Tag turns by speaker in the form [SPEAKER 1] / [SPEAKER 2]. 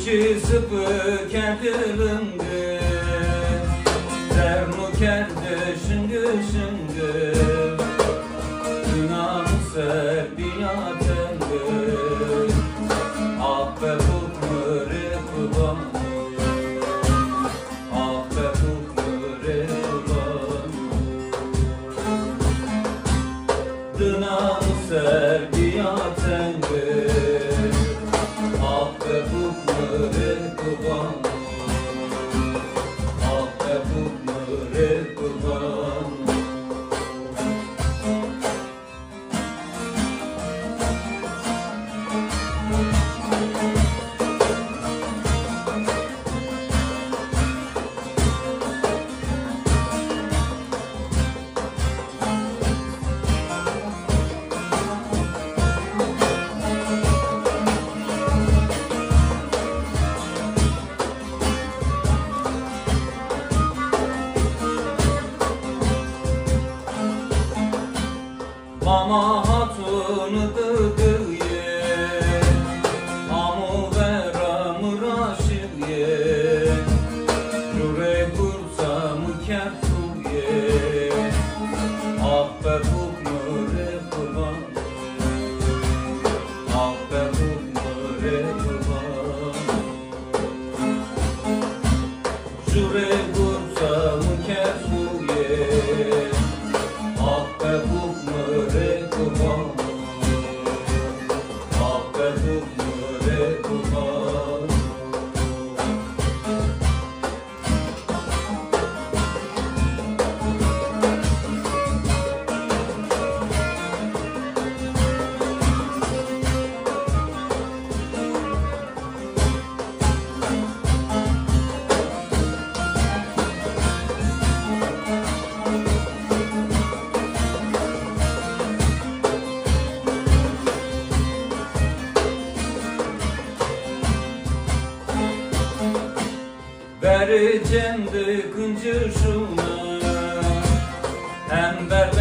[SPEAKER 1] Uçi sıpı kertilindi, dernu kerde şıngı şıngı, Dünam serbiyatengi, Ahbe hukmüre kuban, Ahbe hukmüre kuban, Dünam serbiyatengi, Ahbe hukmüre kuban, Ahbe hukmüre kuban. Mama hatunu dıdıye, amu veramı raşiye, Jure kursamı kertuye, Ahbe hukmüre kurban, Ahbe hukmüre kurban, Jure kursamı kertuye, Ahbe hukmüre kurban, Ahbe hukmüre kurban. Vereceğim de kıncı şuna, hem ben